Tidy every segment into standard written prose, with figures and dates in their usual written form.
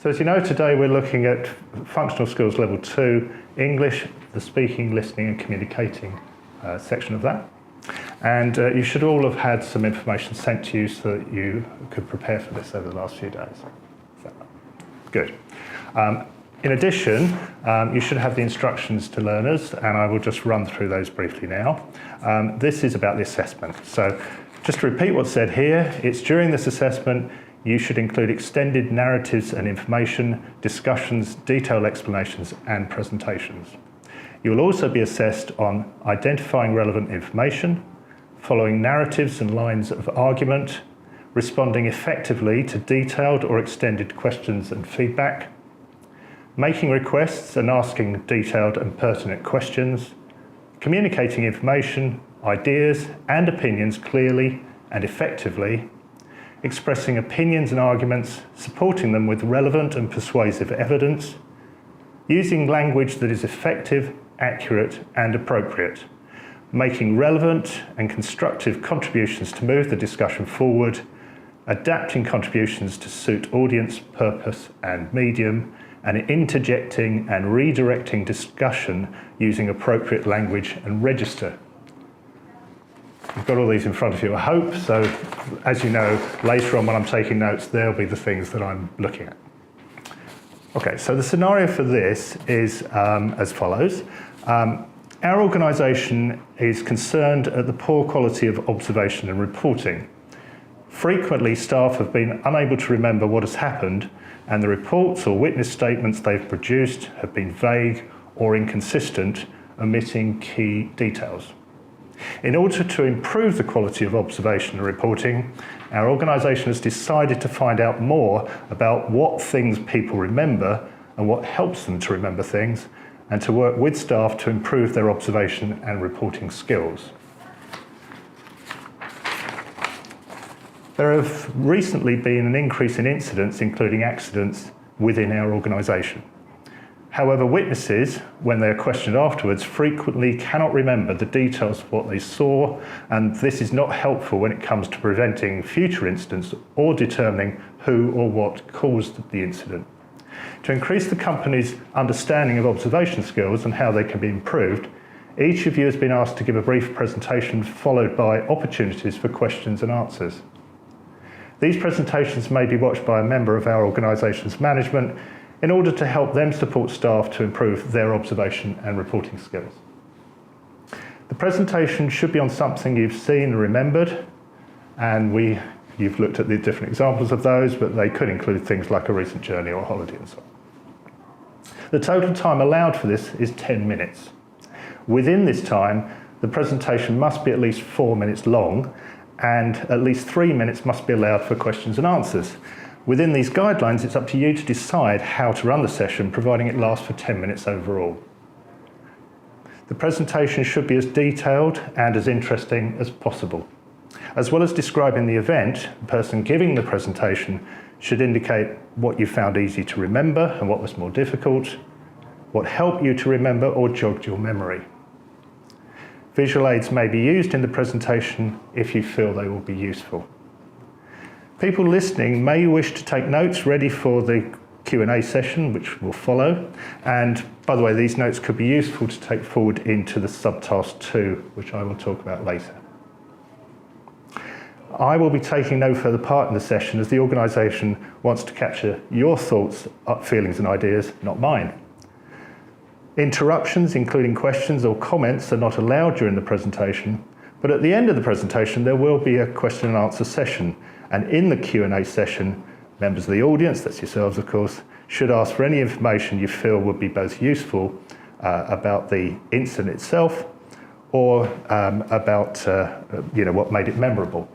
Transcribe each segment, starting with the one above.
So as you know, today we're looking at functional skills level 2, English, the speaking, listening and communicating section of that. And you should all have had some information sent to you so that you could prepare for this over the last few days. So, good. In addition, you should have the instructions to learners, and I will just run through those briefly now. This is about the assessment. So just to repeat what's said here, it's during this assessment you should include extended narratives and information, discussions, detailed explanations and presentations. You will also be assessed on identifying relevant information, following narratives and lines of argument, responding effectively to detailed or extended questions and feedback, making requests and asking detailed and pertinent questions, communicating information, ideas and opinions clearly and effectively, expressing opinions and arguments, supporting them with relevant and persuasive evidence, using language that is effective, accurate and appropriate, making relevant and constructive contributions to move the discussion forward, adapting contributions to suit audience, purpose and medium, and interjecting and redirecting discussion using appropriate language and register. You've got all these in front of you, I hope, so as you know, later on when I'm taking notes, there'll be the things that I'm looking at. Okay, so the scenario for this is as follows. Our organisation is concerned at the poor quality of observation and reporting. Frequently, staff have been unable to remember what has happened, and the reports or witness statements they've produced have been vague or inconsistent, omitting key details. In order to improve the quality of observation and reporting, our organisation has decided to find out more about what things people remember and what helps them to remember things, and to work with staff to improve their observation and reporting skills. There have recently been an increase in incidents, including accidents, within our organisation. However, witnesses, when they are questioned afterwards, frequently cannot remember the details of what they saw, and this is not helpful when it comes to preventing future incidents or determining who or what caused the incident. To increase the company's understanding of observation skills and how they can be improved, each of you has been asked to give a brief presentation followed by opportunities for questions and answers. These presentations may be watched by a member of our organisation's management in order to help them support staff to improve their observation and reporting skills. The presentation should be on something you've seen and remembered, and you've looked at the different examples of those, but they could include things like a recent journey or holiday and so on. The total time allowed for this is 10 minutes. Within this time, the presentation must be at least 4 minutes long, and at least 3 minutes must be allowed for questions and answers. Within these guidelines, it's up to you to decide how to run the session, providing it lasts for 10 minutes overall. The presentation should be as detailed and as interesting as possible. As well as describing the event, the person giving the presentation should indicate what you found easy to remember and what was more difficult, what helped you to remember or jogged your memory. Visual aids may be used in the presentation if you feel they will be useful. People listening may wish to take notes ready for the Q&A session, which will follow. And by the way, these notes could be useful to take forward into the subtask 2, which I will talk about later. I will be taking no further part in the session as the organisation wants to capture your thoughts, feelings and ideas, not mine. Interruptions, including questions or comments, are not allowed during the presentation, but at the end of the presentation there will be a question and answer session, and in the Q&A session, members of the audience, that's yourselves of course, should ask for any information you feel would be both useful about the incident itself or about what made it memorable.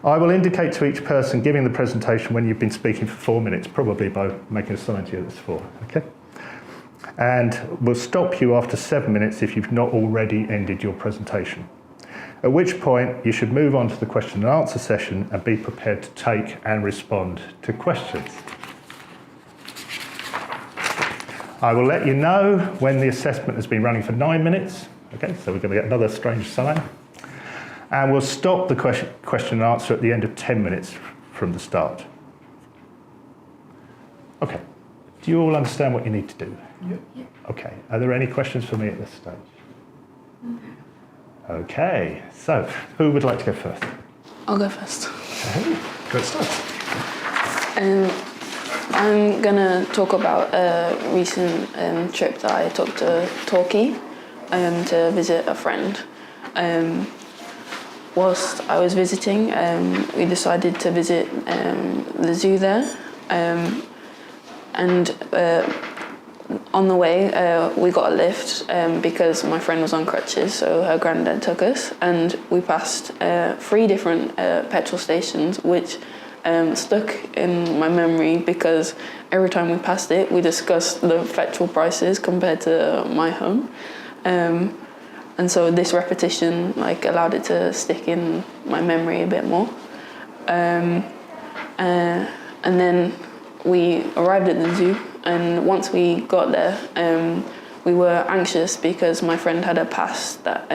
I will indicate to each person giving the presentation when you've been speaking for 4 minutes, probably by making a sign to you that's 4, okay? And we'll stop you after 7 minutes if you've not already ended your presentation. At which point you should move on to the question and answer session and be prepared to take and respond to questions. I will let you know when the assessment has been running for 9 minutes. Okay, so we're going to get another strange sign. And we'll stop the question and answer at the end of 10 minutes from the start. Okay. Do you all understand what you need to do? Yeah. Okay. Are there any questions for me at this stage? Okay. So, who would like to go first? I'll go first. Okay. Good stuff. I'm gonna talk about a recent trip that I took to Turkey to visit a friend. Whilst I was visiting, we decided to visit the zoo there, and on the way we got a lift because my friend was on crutches, so her granddad took us, and we passed 3 different petrol stations, which stuck in my memory because every time we passed it, we discussed the petrol prices compared to my home. And so this repetition allowed it to stick in my memory a bit more. And then we arrived at the zoo, and once we got there, we were anxious because my friend had a pass that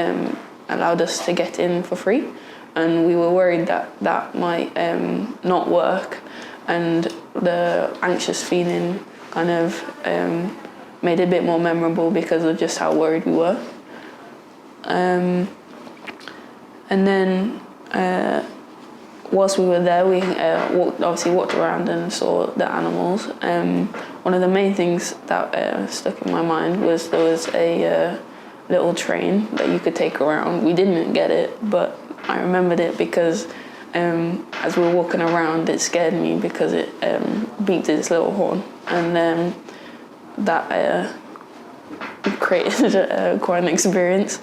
allowed us to get in for free, and we were worried that that might not work, and the anxious feeling kind of made it a bit more memorable because of just how worried we were. And then whilst we were there, we walked around and saw the animals. One of the main things that stuck in my mind was there was a little train that you could take around. We didn't get it, but I remembered it because as we were walking around, it scared me because it beeped its little horn, and that created quite an experience.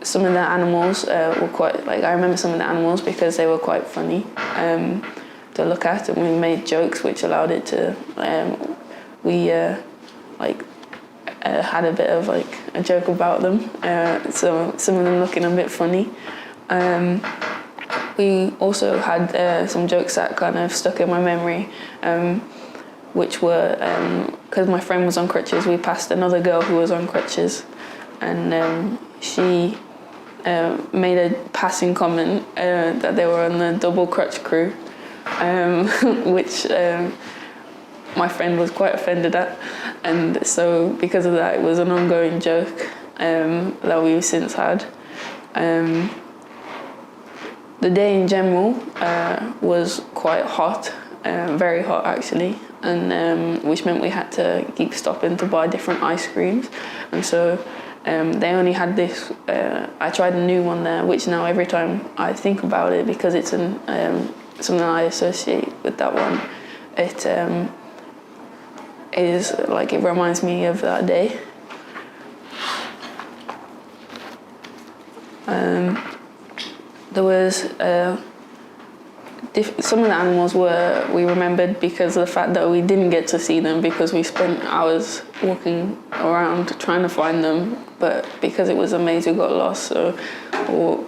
Some of the animals were quite, I remember some of the animals because they were quite funny to look at, and we made jokes which allowed it to, we had a bit of a joke about them, so some of them looking a bit funny. We also had some jokes that kind of stuck in my memory, which were, because my friend was on crutches, we passed another girl who was on crutches, and she made a passing comment that they were on the double crutch crew, which my friend was quite offended at, and so because of that it was an ongoing joke that we've since had. The day in general was quite hot, very hot actually, and which meant we had to keep stopping to buy different ice creams, and so they only had this. I tried a new one there, which now every time I think about it, because it's something I associate with that one, it is it reminds me of that day. There was some of the animals we remembered because of the fact that we didn't get to see them because we spent hours walking around trying to find them, but because it was a maze we got lost, so we'll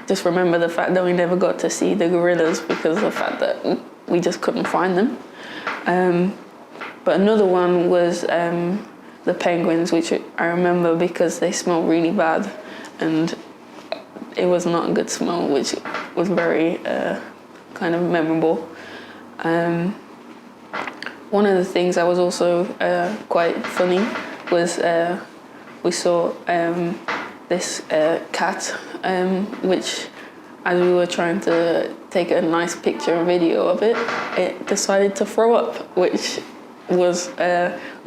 just remember the fact that we never got to see the gorillas because of the fact that we just couldn't find them. But another one was the penguins, which I remember because they smelled really bad, and it was not a good smell, which was very kind of memorable. One of the things that was also quite funny was we saw this cat, which as we were trying to take a nice picture and video of it, it decided to throw up, which was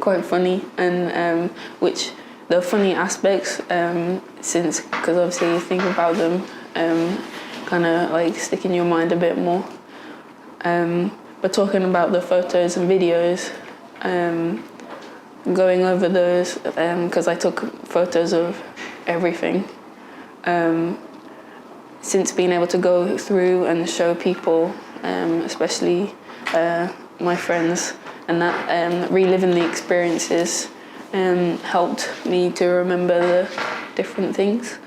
quite funny, and which the funny aspects, since, because obviously you think about them, kind of stick in your mind a bit more. But talking about the photos and videos, going over those, because I took photos of everything, since being able to go through and show people, especially my friends, and that reliving the experiences helped me to remember the different things.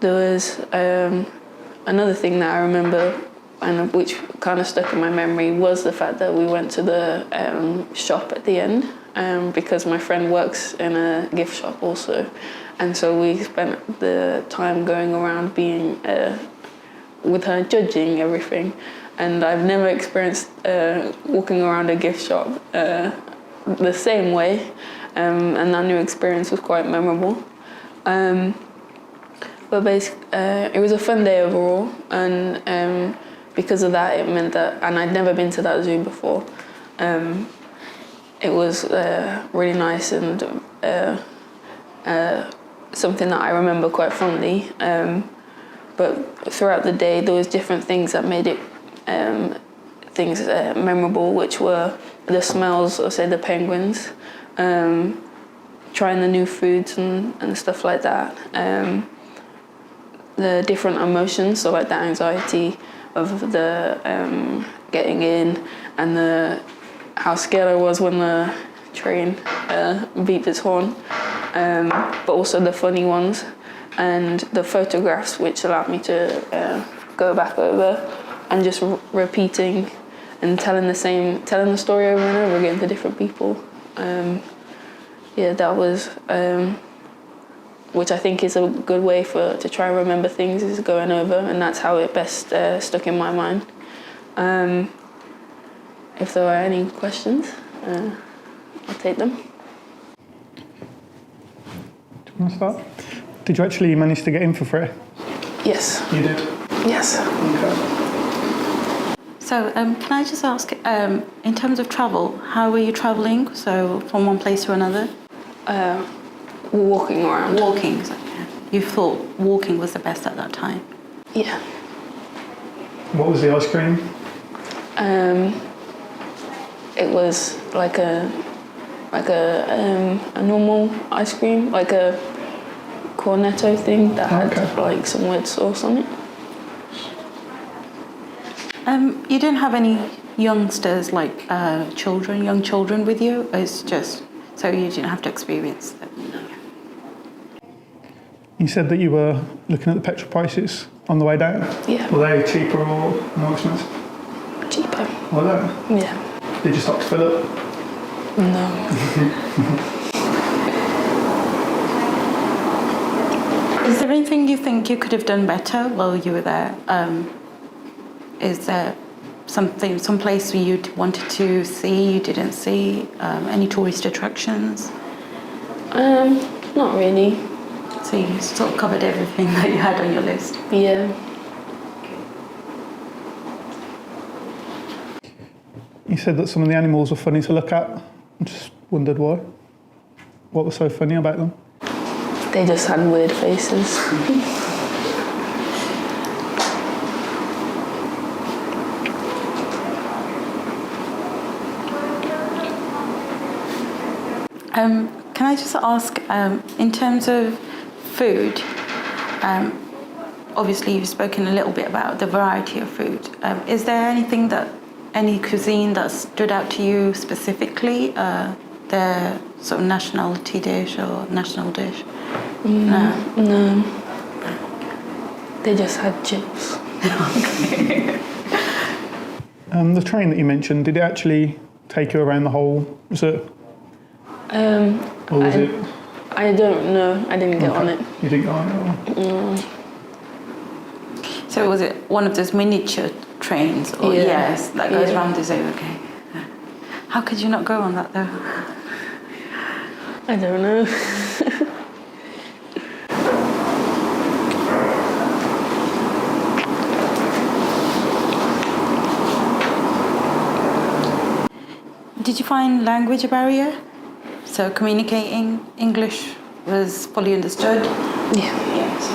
There was another thing that I remember, and which kind of stuck in my memory, was the fact that we went to the shop at the end, because my friend works in a gift shop also, and so we spent the time going around being with her judging everything. And I've never experienced walking around a gift shop the same way, and that new experience was quite memorable. But basically, it was a fun day overall, and because of that, it meant that, and I'd never been to that zoo before. It was really nice and something that I remember quite fondly. But throughout the day, there was different things that made it memorable, which were the smells of, say, the penguins, trying the new foods and stuff like that. The different emotions, so like the anxiety of the getting in, and how scared I was when the train beeped its horn, but also the funny ones, and the photographs, which allowed me to go back over and just repeating and telling the story over and over again to different people. That was, which I think is a good way to try and remember things, is going over, and that's how it best stuck in my mind. If there are any questions, I'll take them. Do you want to start? Did you actually manage to get in for free? Yes. You did? Yes. Okay. So can I just ask, in terms of travel, how were you travelling? So from one place to another? Walking around. Walking. So, yeah. You thought walking was the best at that time? Yeah. What was the ice cream? It was like a normal ice cream, like a cornetto thing that had like some weird sauce on it. You didn't have any youngsters, like young children with you? It's just, so you didn't have to experience that? No. You said that you were looking at the petrol prices on the way down? Yeah. Were they cheaper or more expensive? Cheaper. Were they? Yeah. Did you stop to fill up? No. Is there anything you think you could have done better while you were there? Is there some place where you wanted to see, you didn't see? Any tourist attractions? Not really. So you sort of covered everything that you had on your list? Yeah. You said that some of the animals were funny to look at. I just wondered why. What was so funny about them? They just had weird faces. Can I just ask, in terms of food, obviously you've spoken a little bit about the variety of food. Is there any cuisine that stood out to you specifically? The sort of nationality dish or national dish? No. They just had chips. Okay. The train that you mentioned, did it actually take you around the whole zoo? Or was it? I don't know. I didn't get on it. You didn't get on it? No. So was it one of those miniature trains? Or Yeah. Yes, that goes Yeah. round the zoo, okay. How could you not go on that though? I don't know. Did you find language a barrier? So communicating English was fully understood? Yeah. Yes.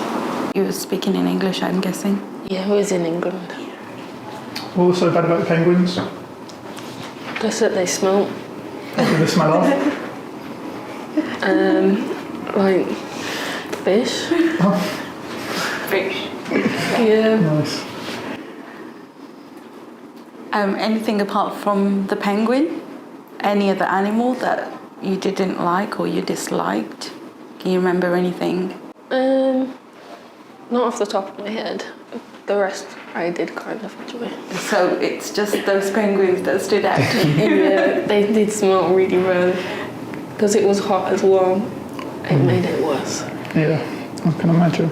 You were speaking in English, I'm guessing? Yeah, it was in England. What was so bad about the penguins? Just that they smell What did they smell of? like fish. Oh, Fish. Yeah. nice. Anything apart from the penguin? Any other animal that you didn't like or you disliked? Can you remember anything? Not off the top of my head. The rest I did kind of enjoy. So it's just those penguins that stood out. Yeah, they did smell really bad. Because it was hot as well. It made it worse. Yeah, I can imagine.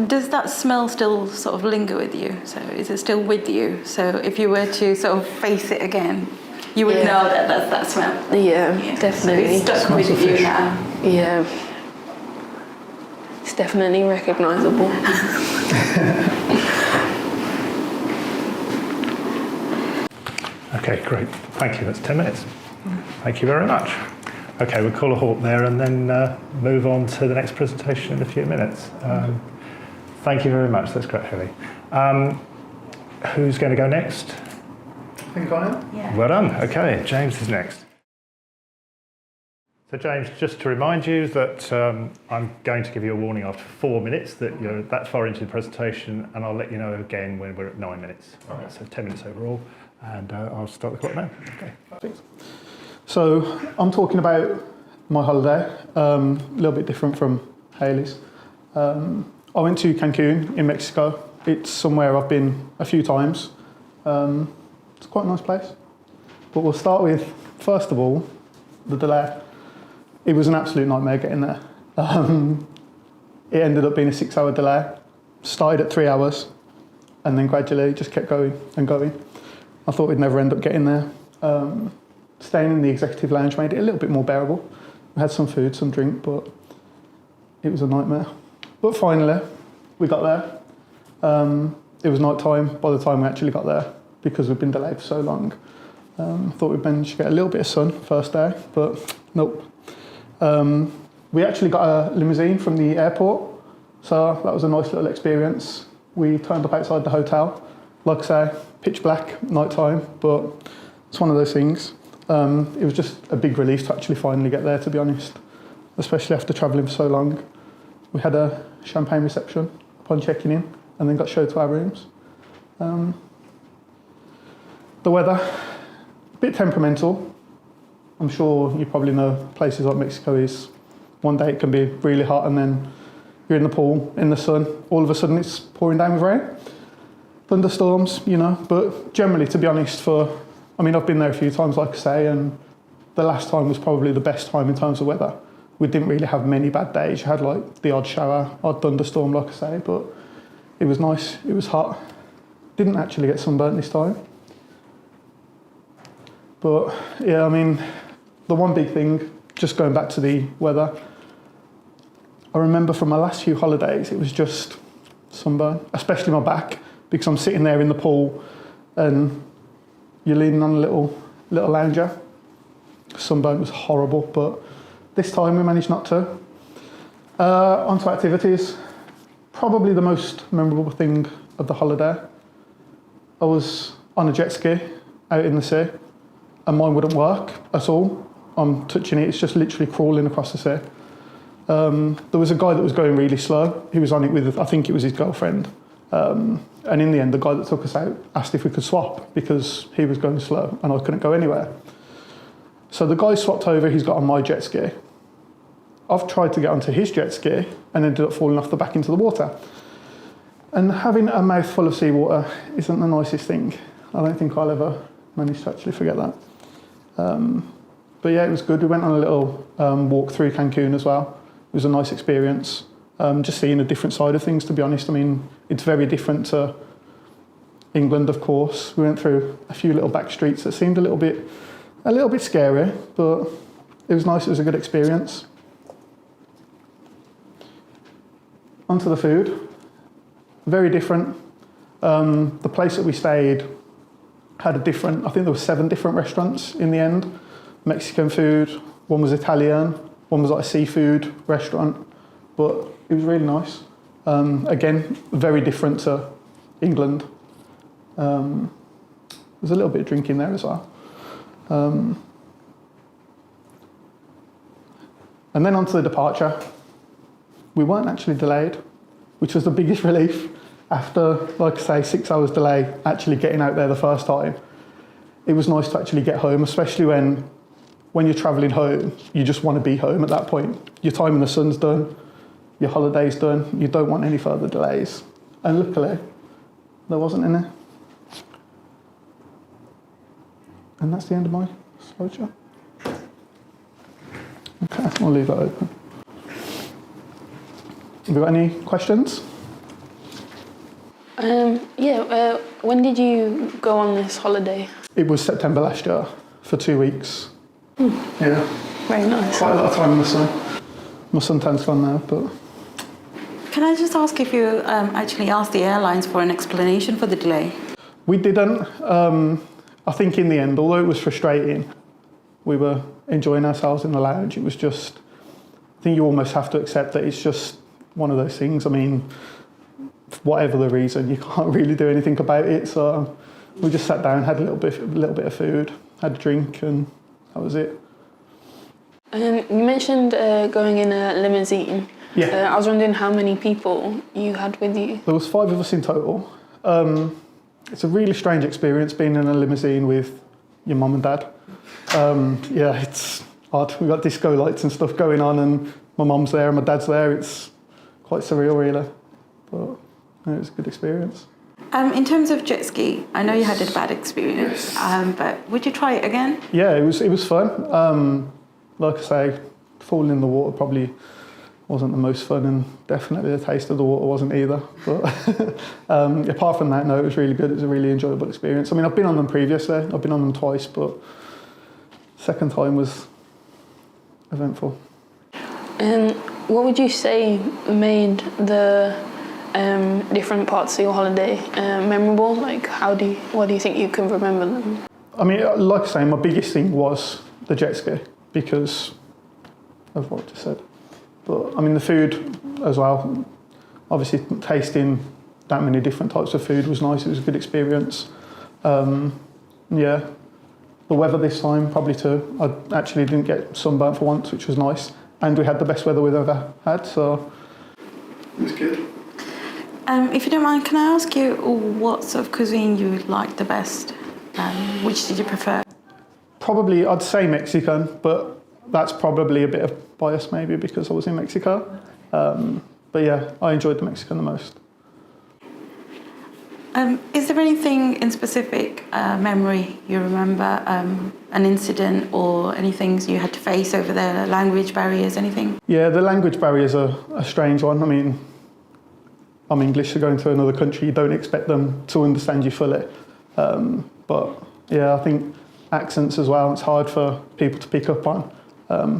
Does that smell still sort of linger with you? So is it still with you? So if you were to sort of face it again, you would know that that's that smell. Yeah, definitely. So it's stuck with you now. Yeah. It's definitely recognisable. Okay, great. Thank you. That's 10 minutes. Thank you very much. Okay, we'll call a halt there and then move on to the next presentation in a few minutes. Thank you very much. That's great, Haley. Who's going to go next? I think I am. Yeah. Well done. Okay, James is next. So James, just to remind you that I'm going to give you a warning after 4 minutes that you're that far into the presentation, and I'll let you know again when we're at 9 minutes. Right. So 10 minutes overall, and I'll start the clock now. Okay. Thanks. So I'm talking about my holiday, a little bit different from Haley's. I went to Cancun in Mexico. It's somewhere I've been a few times. It's quite a nice place. But we'll start with, first of all, the delay. It was an absolute nightmare getting there. It ended up being a 6-hour delay. Started at 3 hours and then gradually just kept going and going. I thought we'd never end up getting there. Staying in the executive lounge made it a little bit more bearable. We had some food, some drink, but it was a nightmare. But finally, we got there. It was night time by the time we actually got there because we'd been delayed for so long. Thought we'd managed to get a little bit of sun first day, but nope. We actually got a limousine from the airport, so that was a nice little experience. We turned up outside the hotel, like I say, pitch black, night time, but it's one of those things. It was just a big relief to actually finally get there, to be honest, especially after travelling for so long. We had a champagne reception upon checking in and then got showed to our rooms. The weather, a bit temperamental. I'm sure you probably know places like Mexico is, one day it can be really hot and then you're in the pool, in the sun, all of a sudden it's pouring down with rain. Thunderstorms, you know, but generally, to be honest, I've been there a few times, like I say, and the last time was probably the best time in terms of weather. We didn't really have many bad days. You had like the odd shower, odd thunderstorm, like I say, but it was nice, it was hot. Didn't actually get sunburnt this time. But yeah, the one big thing, just going back to the weather, I remember from my last few holidays, it was just sunburn, especially my back, because I'm sitting there in the pool and you're leaning on a little lounger. Sunburn was horrible, but this time we managed not to. Onto activities. Probably the most memorable thing of the holiday. I was on a jet ski out in the sea, and mine wouldn't work at all. I'm touching it, it's just literally crawling across the sea. There was a guy that was going really slow. He was on it with, I think it was his girlfriend. And in the end, the guy that took us out asked if we could swap because he was going slow and I couldn't go anywhere. So the guy swapped over, he's got on my jet ski. I've tried to get onto his jet ski and ended up falling off the back into the water. And having a mouthful of seawater isn't the nicest thing. I don't think I'll ever manage to actually forget that. But yeah, it was good. We went on a little walk through Cancun as well. It was a nice experience. Just seeing a different side of things, to be honest. It's very different to England, of course. We went through a few little back streets that seemed a little bit scary, but it was nice. It was a good experience. Onto the food. Very different. The place that we stayed had I think there were 7 different restaurants in the end. Mexican food, one was Italian, one was like a seafood restaurant, but it was really nice. Again, very different to England. There's a little bit of drinking there as well. And then on to the departure. We weren't actually delayed, which was the biggest relief after, like I say, 6 hours delay, actually getting out there the first time. It was nice to actually get home, especially when you're travelling home, you just want to be home at that point. Your time in the sun's done, your holiday's done, you don't want any further delays. And luckily, there wasn't any. And that's the end of my slideshow. Okay, I'll leave that open. Have you got any questions? When did you go on this holiday? It was September last year for 2 weeks. Yeah, Very nice. quite a lot of time in the sun. My suntan's gone now, but Can I just ask if you actually asked the airlines for an explanation for the delay? we didn't. I think in the end, although it was frustrating, we were enjoying ourselves in the lounge. It was just, I think you almost have to accept that it's just one of those things. I mean, for whatever the reason, you can't really do anything about it. So we just sat down, had a little bit of food, had a drink, and that was it. You mentioned going in a limousine. Yeah. I was wondering how many people you had with you. There was 5 of us in total. It's a really strange experience being in a limousine with your mum and dad. Yeah, it's odd. We've got disco lights and stuff going on, and my mum's there and my dad's there. It's quite surreal, really. But yeah, it was a good experience. In terms of jet ski, I know you had a bad experience, but would you try it again? Yeah, it was fun. Like I say, falling in the water probably wasn't the most fun, and definitely the taste of the water wasn't either. But apart from that, no, it was really good. It was a really enjoyable experience. I mean, I've been on them previously. I've been on them twice, but second time was eventful. And what would you say made the different parts of your holiday memorable? Like, what do you think you can remember them? I mean, like I say, my biggest thing was the jet ski because of what I just said. But I mean, the food as well. Obviously, tasting that many different types of food was nice. It was a good experience. Yeah, the weather this time probably too. I actually didn't get sunburnt for once, which was nice. And we had the best weather we've ever had, so it was good. If you don't mind, can I ask you what sort of cuisine you liked the best? Which did you prefer? Probably, I'd say Mexican, but that's probably a bit of bias maybe because I was in Mexico. But yeah, I enjoyed the Mexican the most. Is there anything in specific memory you remember, an incident or any things you had to face over there, language barriers, anything? Yeah, the language barriers are a strange one. I mean, I'm English, so going to another country, you don't expect them to understand you fully. But yeah, I think accents as well, it's hard for people to pick up on.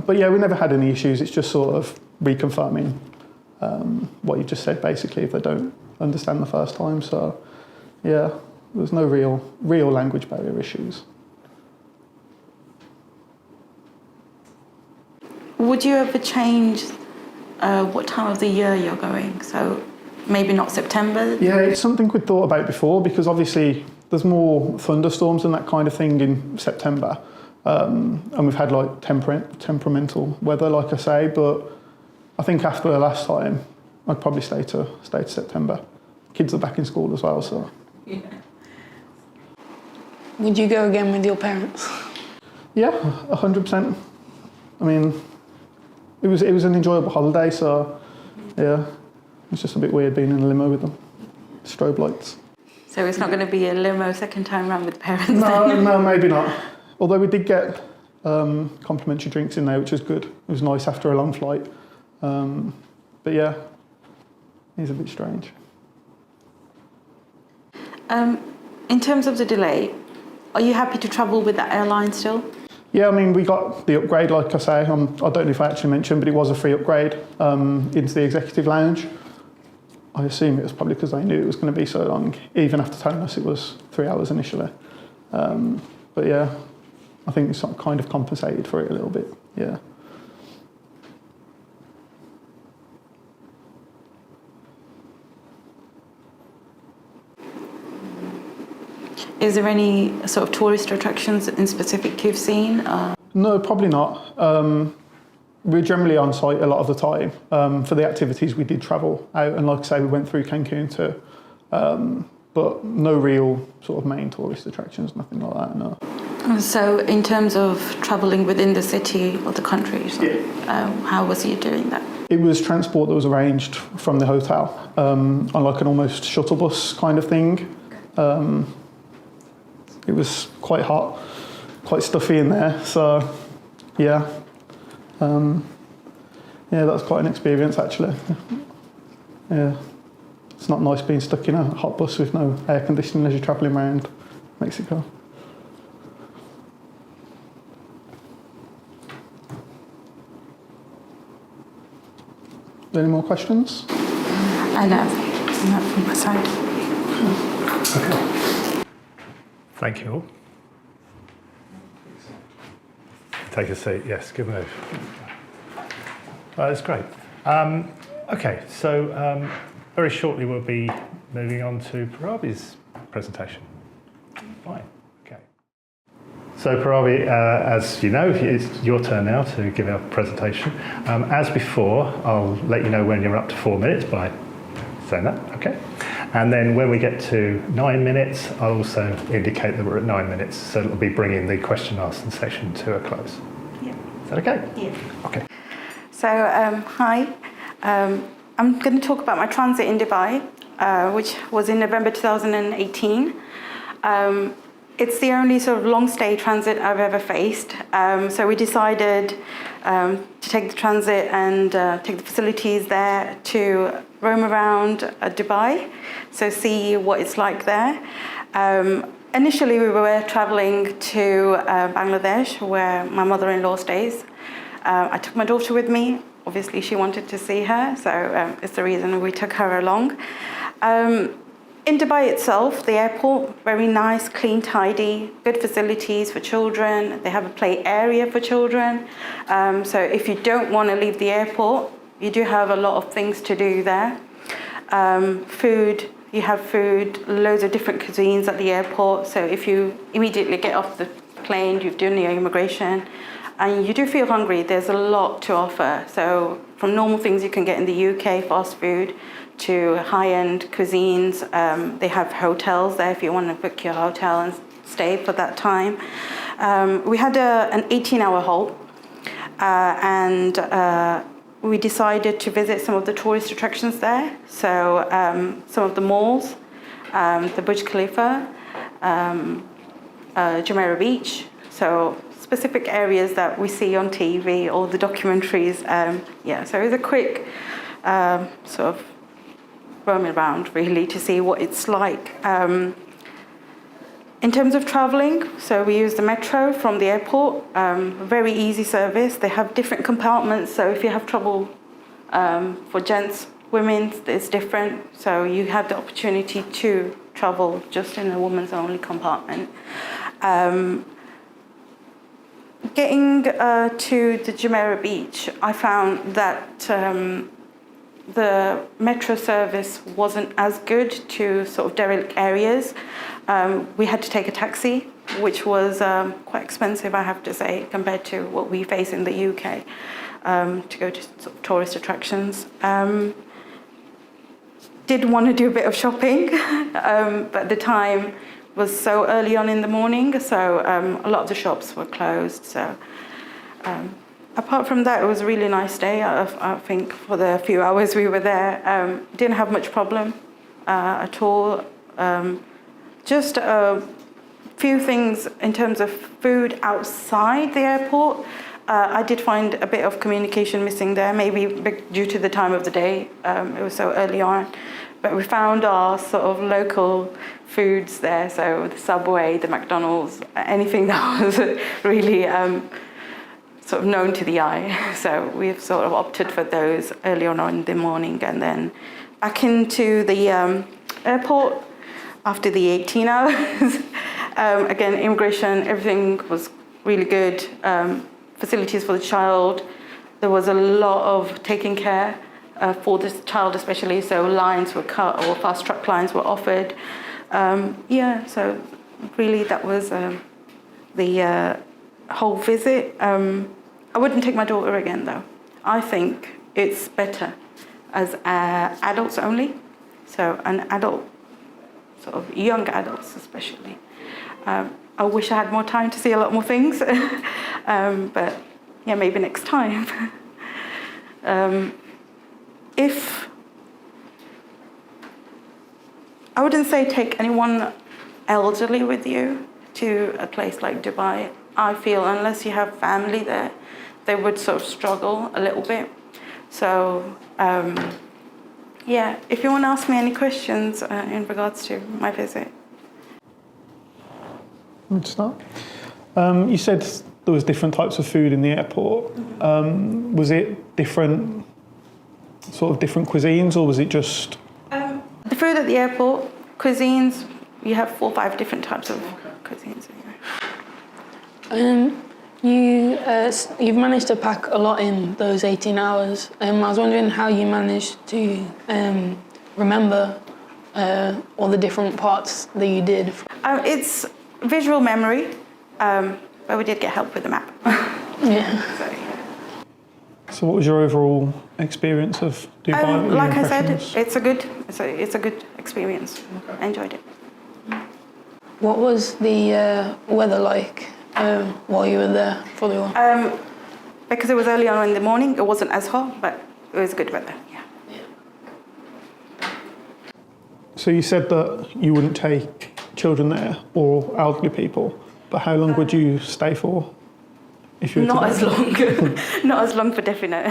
But yeah, we never had any issues. It's just sort of reconfirming what you just said, basically, if they don't understand the first time. So yeah, there's no real language barrier issues. Would you ever change what time of the year you're going? So maybe not September? Yeah, it's something we'd thought about before because obviously there's more thunderstorms and that kind of thing in September. And we've had like temperamental weather, like I say, but I think after the last time, I'd probably stay to September. Kids are back in school as well, so. Yeah. Would you go again with your parents? Yeah, 100%. I mean, it was an enjoyable holiday, so yeah, it's just a bit weird being in a limo with them. Strobe lights. So it's not going to be a limo second time round with the parents? No, maybe not. Although we did get complimentary drinks in there, which was good. It was nice after a long flight. But yeah, it's a bit strange. In terms of the delay, are you happy to travel with that airline still? Yeah, I mean, we got the upgrade, like I say. I don't know if I actually mentioned, but it was a free upgrade into the executive lounge. I assume it was probably because they knew it was going to be so long, even after telling us it was 3 hours initially. But yeah, I think it's kind of compensated for it a little bit, yeah. Is there any sort of tourist attractions in specific you've seen? No, probably not. We're generally on site a lot of the time. For the activities, we did travel out, and like I say, we went through Cancun too. But no real sort of main tourist attractions, nothing like that, no. So in terms of travelling within the city or the country, how was you doing that? It was transport that was arranged from the hotel on like an almost shuttle bus kind of thing. It was quite hot, quite stuffy in there, so yeah. Yeah, that was quite an experience actually. Yeah, It's not nice being stuck in a hot bus with no air conditioning as you're travelling around Mexico. Any more questions? I know. Not from my side. Okay. Thank you all. Take a seat. Yes, good move. That's great. Okay, so very shortly we'll be moving on to Parabi's presentation. Fine. Okay. So Parabi, as you know, it's your turn now to give our presentation. As before, I'll let you know when you're up to 4 minutes by saying that, okay? And then when we get to 9 minutes, I'll also indicate that we're at 9 minutes, so it'll be bringing the question and answer session to a close. Yeah. Is that okay? Yeah. Okay. So, hi. I'm going to talk about my transit in Dubai, which was in November 2018. It's the only sort of long stay transit I've ever faced. So we decided to take the transit and take the facilities there to roam around Dubai, so see what it's like there. Initially, we were traveling to Bangladesh, where my mother-in-law stays. I took my daughter with me. Obviously, she wanted to see her, so it's the reason we took her along. In Dubai itself, the airport, very nice, clean, tidy, good facilities for children. They have a play area for children. So if you don't want to leave the airport, you do have a lot of things to do there. Food, you have food, loads of different cuisines at the airport. So if you immediately get off the plane, you've done your immigration, and you do feel hungry, there's a lot to offer. So from normal things you can get in the UK, fast food, to high-end cuisines. They have hotels there if you want to book your hotel and stay for that time. We had an 18-hour halt, and we decided to visit some of the tourist attractions there. So some of the malls, the Burj Khalifa, Jumeirah Beach. So specific areas that we see on TV or the documentaries. So it was a quick sort of roaming around really to see what it's like. In terms of traveling, so we use the metro from the airport, very easy service. They have different compartments, so if you have trouble for gents, women, it's different. So you have the opportunity to travel just in a woman's only compartment. Getting to the Jumeirah Beach, I found that the metro service wasn't as good to sort of derelict areas. We had to take a taxi, which was quite expensive, I have to say, compared to what we face in the UK, to go to sort of tourist attractions. Did want to do a bit of shopping, but the time was so early on in the morning, so a lot of the shops were closed. So apart from that, it was a really nice day. I think for the few hours we were there, didn't have much problem at all. Just a few things in terms of food outside the airport. I did find a bit of communication missing there, maybe due to the time of the day. It was so early on. But we found our sort of local foods there, so the Subway, the McDonald's, anything that was really sort of known to the eye. So we've sort of opted for those early on in the morning, and then back into the airport after the 18 hours. Again, immigration, everything was really good. Facilities for the child. There was a lot of taking care for this child especially, so lines were cut or fast track lines were offered. So really that was the whole visit. I wouldn't take my daughter again though. I think it's better as adults only, so an adult, sort of young adults especially. I wish I had more time to see a lot more things, but yeah, maybe next time. If I wouldn't say take anyone elderly with you to a place like Dubai. I feel unless you have family there, they would sort of struggle a little bit. So Yeah, if you want to ask me any questions in regards to my visit. Let's start. You said there was different types of food in the airport. Was it different, sort of different cuisines, or was it just? The food at the airport, cuisines, you have 4 or 5 different types of cuisines. You've managed to pack a lot in those 18 hours. I was wondering how you managed to remember all the different parts that you did. It's visual memory, but we did get help with the map. Yeah. So what was your overall experience of Dubai? Like I said, it's a good experience. I enjoyed it. What was the weather like while you were there for the war? Because it was early on in the morning, it wasn't as hot, but it was good weather. Yeah. So you said that you wouldn't take children there or elderly people, but how long would you stay for? If you were Not to as go? long. Not as long for definite.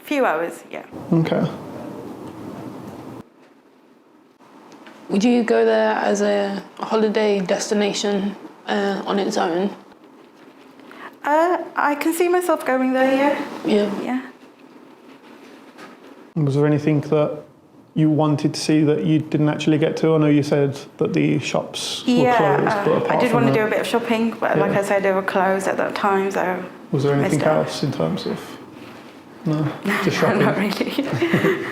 Few hours, yeah. Okay. Would you go there as a holiday destination on its own? I can see myself going there, yeah. Yeah. Yeah. Was there anything that you wanted to see that you didn't actually get to? I know you said that the shops were closed, but apart I did from want to that, do a bit of shopping, but like Yeah. I said, they were closed at that time, so was there anything missed out. else in terms of? No, just shopping. Not really.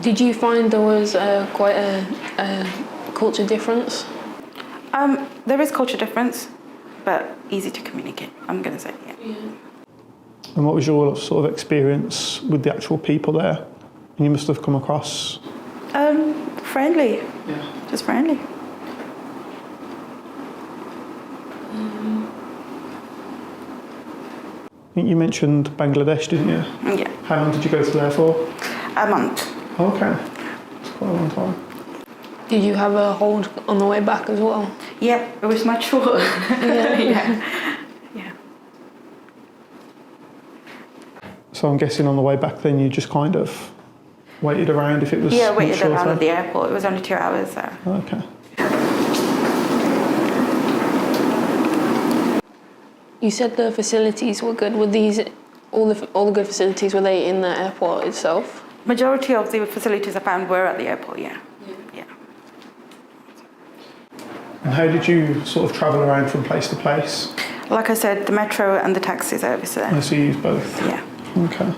Did you find there was quite a culture difference? There is culture difference, but easy to communicate, I'm going to say, yeah. And what was your sort of experience with the actual people there? And you must have come across. Friendly. Yeah. Just friendly. I think you mentioned Bangladesh, didn't you? Yeah. How long did you go to there for? A month. Oh, okay. It's quite a long time. Did you have a hold on the way back as well? Yeah, it was much shorter. Yeah. Yeah. So I'm guessing on the way back then you just kind of waited around if it was Yeah, much waited around shorter? at the airport. It was only 2 hours, so. Okay. You said the facilities were good. Were these all the good facilities? Were they in the airport itself? Majority of the facilities I found were at the airport, yeah. Yeah. And how did you sort of travel around from place to place? Like I said, the metro and the taxi service there. I see you used both. Yeah. Okay.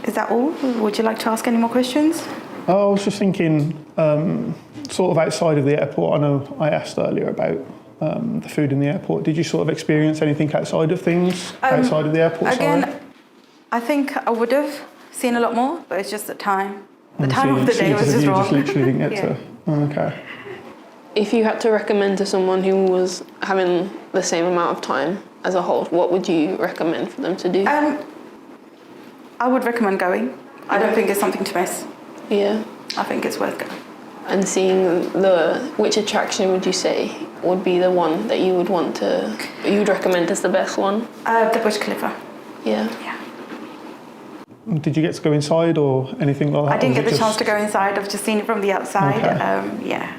Is that all? Would you like to ask any more questions? Oh, I was just thinking, sort of outside of the airport, I know I asked earlier about the food in the airport. Did you sort of experience anything outside of things, outside of the airport? Again, sorry? I think I would have seen a lot more, but it's just the time. The And time so of the you day was just you wrong. just literally didn't get Yeah. to. Oh, okay. If you had to recommend to someone who was having the same amount of time as a whole, what would you recommend for them to do? I would recommend going. I don't think it's something to miss. Yeah. I think it's worth going. And seeing which attraction would you say would be the one that you would you'd recommend as the best one? The Burj Khalifa. Yeah. Yeah. Did you get to go inside or anything like that? I didn't or get was the it chance to just- go inside. I've just seen it from the outside. Okay. Yeah.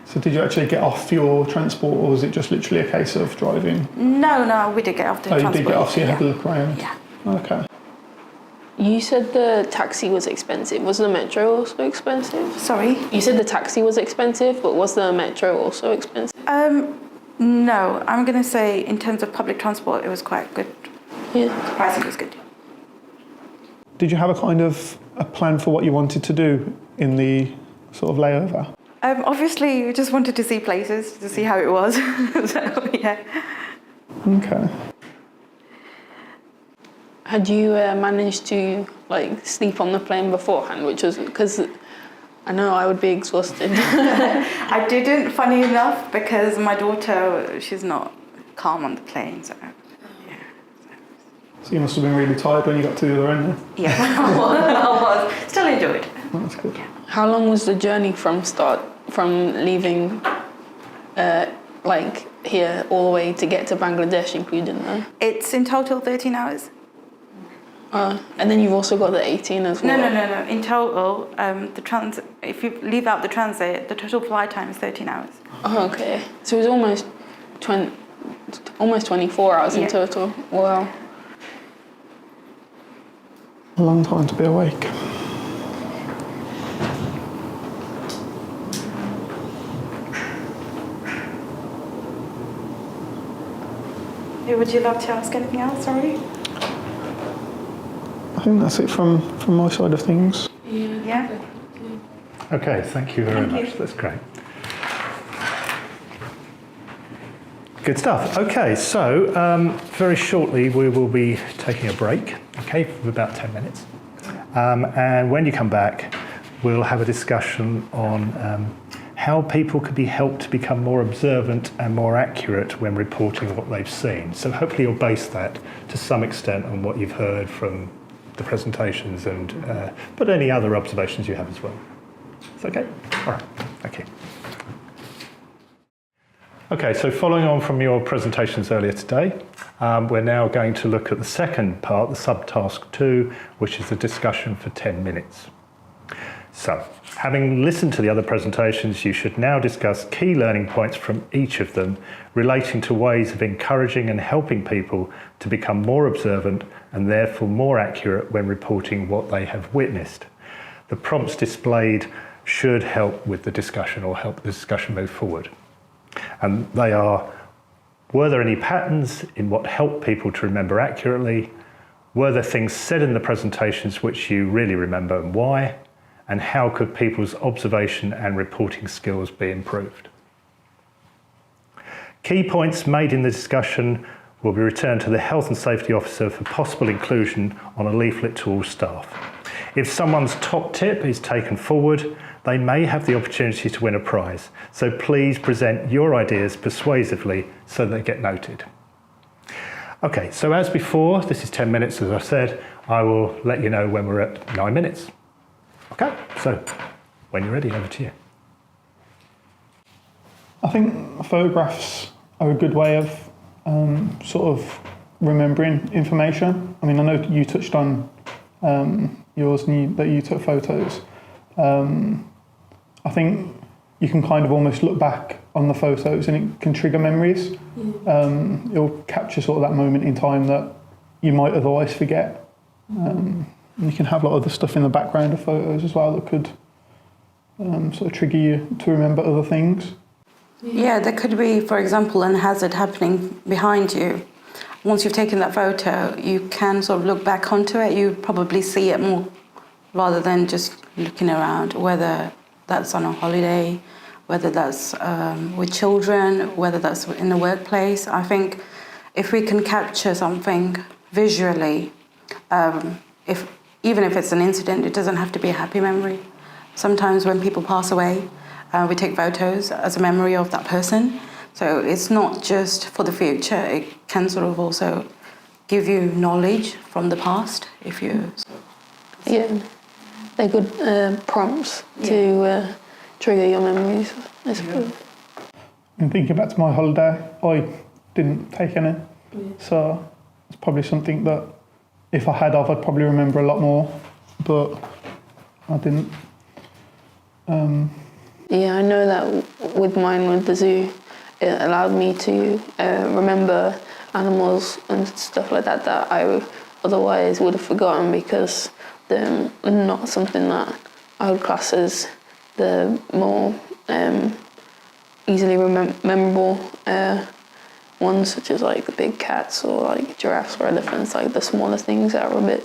So did you actually get off your transport, or was it just literally a case of driving? No, we did get off the Oh, transport. you did get off, so you had a Yeah. look around. Yeah. Okay. You said the taxi was expensive. Was the metro also expensive? Sorry. You said the taxi was expensive, but was the metro also expensive? No, I'm going to say in terms of public transport, it was quite good. Yeah. Pricing was good. Did you have a kind of a plan for what you wanted to do in the sort of layover? Obviously, we just wanted to see places, to see how it was. So, yeah. Okay. Had you managed to sleep on the plane beforehand, which was because I know I would be exhausted. I didn't, funny enough, because my daughter, she's not calm on the plane, so yeah. So you must have been really tired when you got to the other end then? Yeah, I was. Still enjoyed. That's good. How long was the journey from start from leaving like here all the way to get to Bangladesh included now? It's in total 13 hours. And then you've also got the 18 as well. No. In total, if you leave out the transit, the total flight time is 13 hours. Oh, okay. So it's almost 24 hours in total. Wow. A long time to be awake. Would you love to ask anything else, sorry? I think that's it from my side of things. Yeah. Okay, thank you very much. That's great. Good stuff. Okay, so very shortly we will be taking a break, okay, for about 10 minutes. And when you come back, we'll have a discussion on how people could be helped to become more observant and more accurate when reporting what they've seen. So hopefully you'll base that to some extent on what you've heard from the presentations and but any other observations you have as well. Is that okay? All right, thank you. Okay, so following on from your presentations earlier today, we're now going to look at the second part, the subtask 2, which is a discussion for 10 minutes. So, having listened to the other presentations, you should now discuss key learning points from each of them relating to ways of encouraging and helping people to become more observant and therefore more accurate when reporting what they have witnessed. The prompts displayed should help with the discussion or help the discussion move forward. And they are, were there any patterns in what helped people to remember accurately? Were there things said in the presentations which you really remember and why? And how could people's observation and reporting skills be improved? Key points made in the discussion will be returned to the Health and Safety Officer for possible inclusion on a leaflet to all staff. If someone's top tip is taken forward, they may have the opportunity to win a prize. So please present your ideas persuasively so they get noted. Okay, so as before, this is 10 minutes, as I said. I will let you know when we're at 9 minutes. Okay, so when you're ready, over to you. I think photographs are a good way of sort of remembering information. I mean, I know you touched on yours and that you took photos. I think you can kind of almost look back on the photos and it can trigger memories. It'll capture sort of that moment in time that you might otherwise forget. You can have a lot of the stuff in the background of photos as well that could sort of trigger you to remember other things. Yeah, there could be, for example, a hazard happening behind you. Once you've taken that photo, you can sort of look back onto it. You probably see it more rather than just looking around, whether that's on a holiday, whether that's with children, whether that's in the workplace. I think if we can capture something visually, even if it's an incident, it doesn't have to be a happy memory. Sometimes when people pass away, we take photos as a memory of that person. So it's not just for the future, it can sort of also give you knowledge from the past if you... Yeah, they're good prompts to trigger your memories, I suppose. And thinking back to my holiday, I didn't take any. So it's probably something that if I had of, I'd probably remember a lot more, but I didn't. Yeah, I know that with mine with the zoo, it allowed me to remember animals and stuff like that that I otherwise would have forgotten because they're not something that I would class as the more easily memorable ones, such as like the big cats or like giraffes or elephants, like the smaller things that are a bit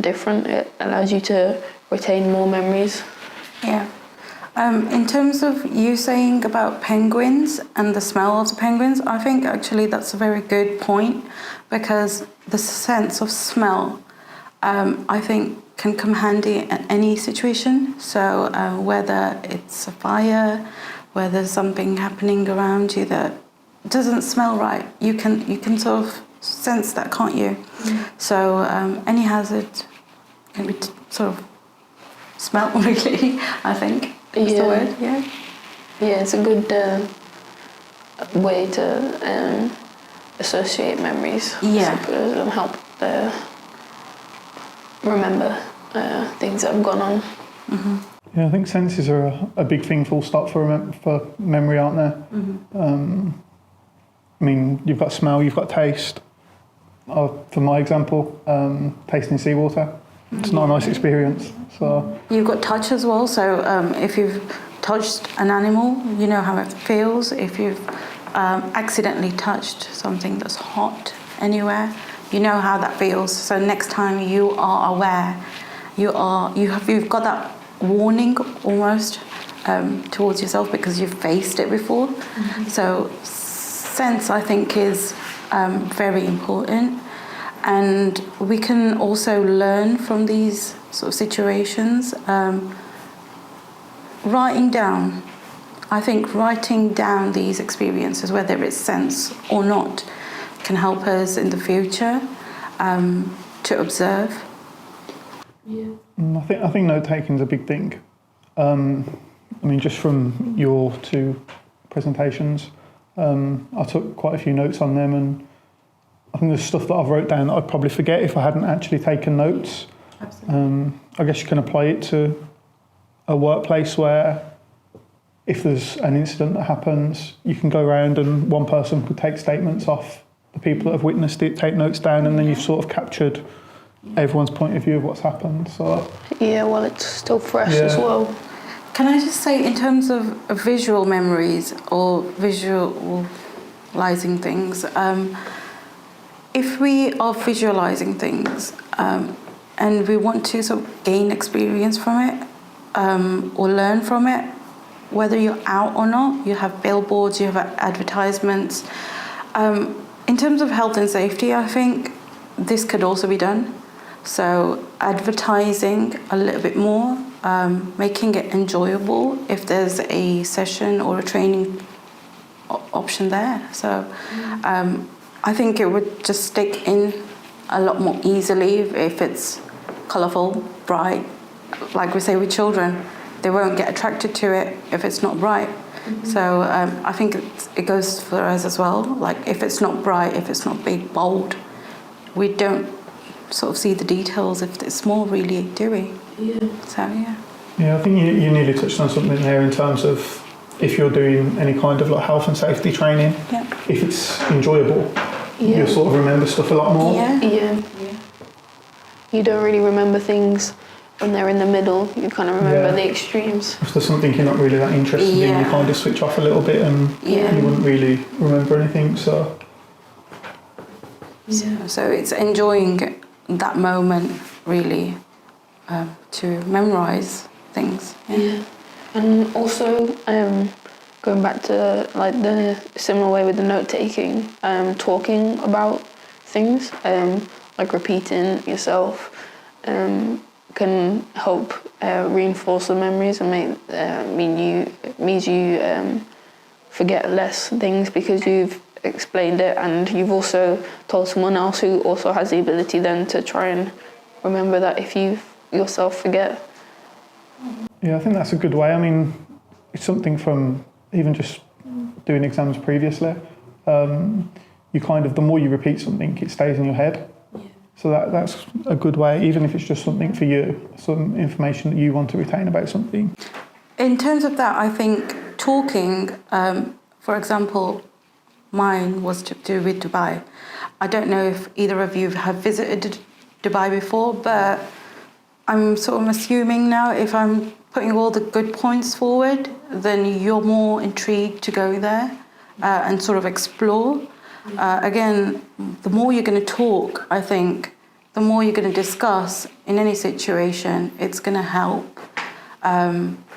different. It allows you to retain more memories. Yeah. In terms of you saying about penguins and the smell of the penguins, I think actually that's a very good point because the sense of smell, I think, can come handy in any situation. So whether it's a fire, whether there's something happening around you that doesn't smell right, you can sort of sense that, can't you? So any hazard can be sort of smell really, I think. That's the word, yeah. Yeah, it's a good way to associate memories, Yeah. I suppose, and help remember things that have gone on. Yeah, I think senses are a big thing, full stop, for memory, aren't they? I mean, you've got smell, you've got taste. For my example, tasting seawater. It's not a nice experience. So You've got touch as well, so if you've touched an animal, you know how it feels. If you've accidentally touched something that's hot anywhere, you know how that feels. So next time you are aware, you've got that warning almost towards yourself because you've faced it before. So sense, I think, is very important. And we can also learn from these sort of situations. Writing down, I think writing down these experiences, whether it's sense or not, can help us in the future to observe. Yeah. I think note taking is a big thing. I mean, just from your 2 presentations, I took quite a few notes on them, and I think there's stuff that I've wrote down that I'd probably forget if I hadn't actually taken notes. Absolutely. I guess you can apply it to a workplace where if there's an incident that happens, you can go around and one person could take statements off the people that have witnessed it, take notes down, and then you've sort of captured everyone's point of view of what's happened. So Yeah, well, it's still fresh as well. Can I just say, in terms of visual memories or visualizing things, if we are visualizing things and we want to sort of gain experience from it or learn from it, whether you're out or not, you have billboards, you have advertisements. In terms of health and safety, I think this could also be done. So advertising a little bit more, making it enjoyable if there's a session or a training option there. So I think it would just stick in a lot more easily if it's colourful, bright. Like we say with children, they won't get attracted to it if it's not bright. So I think it goes for us as well. Like if it's not bright, if it's not big, bold, we don't sort of see the details if it's small, really, do we? Yeah. So yeah. Yeah, I think you nearly touched on something there in terms of if you're doing any kind of like health and safety training, Yeah. if it's enjoyable, Yeah. you'll sort of remember stuff a lot more. Yeah. You don't really remember things when they're in the middle. You kind of remember the extremes. If there's something you're not really that interested in, you Yeah. kind of switch off a little bit and Yeah. you wouldn't really remember anything. So So it's enjoying that moment, really, to memorise things. Yeah. And also, going back to like the similar way with the note taking, talking about things, like repeating yourself, can help reinforce the memories and means you forget less things because you've explained it and you've also told someone else who also has the ability then to try and remember that if you yourself forget. yeah, I think that's a good way. I mean, it's something from even just doing exams previously. You kind of, the more you repeat something, it stays in your head. So that's a good way, even if it's just something for you, some information that you want to retain about something. In terms of that, I think talking, for example, mine was to do with Dubai. I don't know if either of you have visited Dubai before, but I'm sort of assuming now if I'm putting all the good points forward, then you're more intrigued to go there and sort of explore. Again, the more you're going to talk, I think, the more you're going to discuss in any situation, it's going to help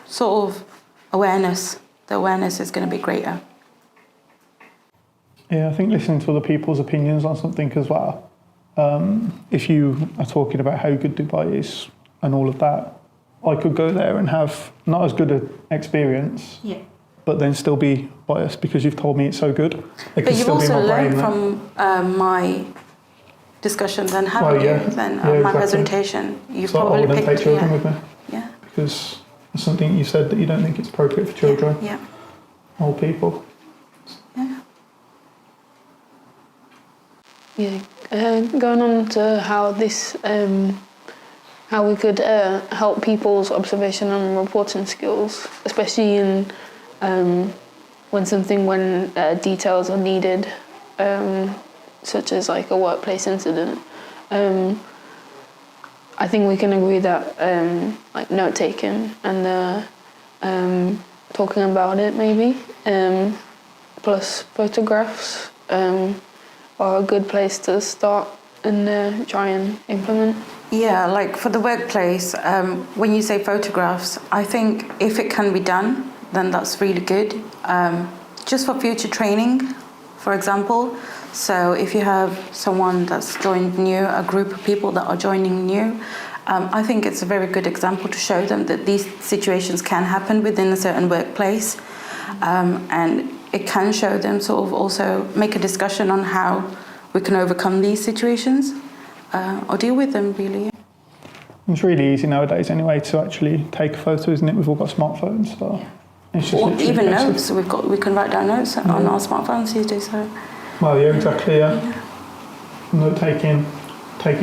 sort of awareness. The awareness is going to be greater. Yeah, I think listening to other people's opinions on something as well. If you are talking about how good Dubai is and all of that, I could go there and have not as good an experience, but then still be biased because you've told me it's so good. But you've also learned from my discussion then, haven't you? Then my exactly. presentation. You so probably I wouldn't picked take children with me. Yeah. Because something you said that you don't think it's appropriate for children, Yeah. old people. Yeah. Yeah, going on to how this, how we could help people's observation and reporting skills, especially in when details are needed, such as like a workplace incident. I think we can agree that like note taking and talking about it maybe, plus photographs. Are a good place to start and try and implement. Yeah, like for the workplace, when you say photographs, I think if it can be done, then that's really good. Just for future training, for example. So if you have someone that's joined new, a group of people that are joining new, I think it's a very good example to show them that these situations can happen within a certain workplace. And it can show them sort of also make a discussion on how we can overcome these situations or deal with them, really. It's really easy nowadays anyway to actually take a photo, isn't it? We've all got smartphones, so it's just Or literally even basic. notes. We can write down notes on our smartphones these days. So. Well, yeah, exactly, yeah. Note taking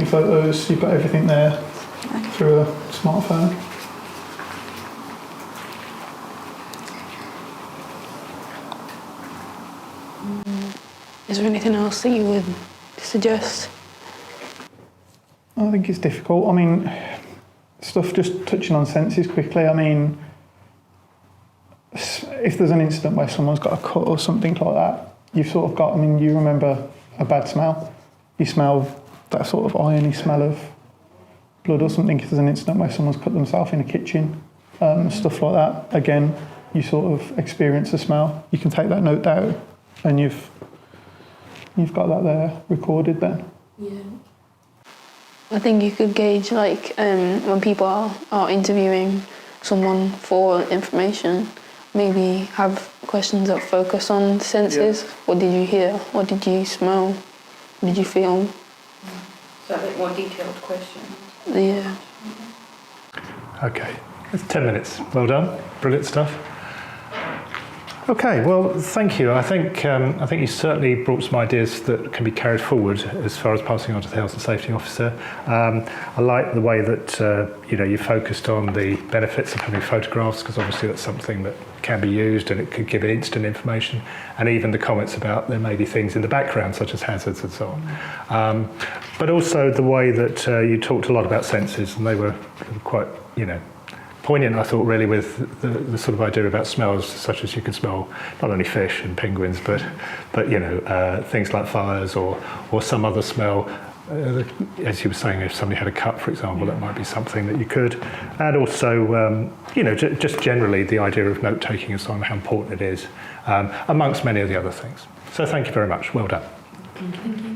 photos, you've got everything there through a smartphone. Is there anything else that you would suggest? I think it's difficult. I mean, stuff just touching on senses quickly. I mean, if there's an incident where someone's got a cut or something like that, you've sort of got, I mean, you remember a bad smell. You smell that sort of irony smell of blood or something. If there's an incident where someone's cut themselves in a kitchen, stuff like that, again, you sort of experience the smell. You can take that note down and you've got that there recorded then. Yeah. I think you could gauge like when people are interviewing someone for information, maybe have questions that focus on senses. Yeah. What did you hear? What did you smell? What did you feel? So a bit more detailed questions. Yeah. Okay, it's 10 minutes. Well done. Brilliant stuff. Okay, well, thank you. I think you certainly brought some ideas that can be carried forward as far as passing on to the health and safety officer. I like the way that you focused on the benefits of having photographs, because obviously that's something that can be used and it could give instant information, and even the comments about there may be things in the background such as hazards and so on. But also the way that you talked a lot about senses, and they were quite, poignant, I thought, really, with the sort of idea about smells, such as you can smell not only fish and penguins, but things like fires or some other smell. As you were saying, if somebody had a cut, for example, that might be something that you could. And also, just generally the idea of note taking and so on, how important it is, amongst many of the other things. So thank you very much. Well done. Thank you.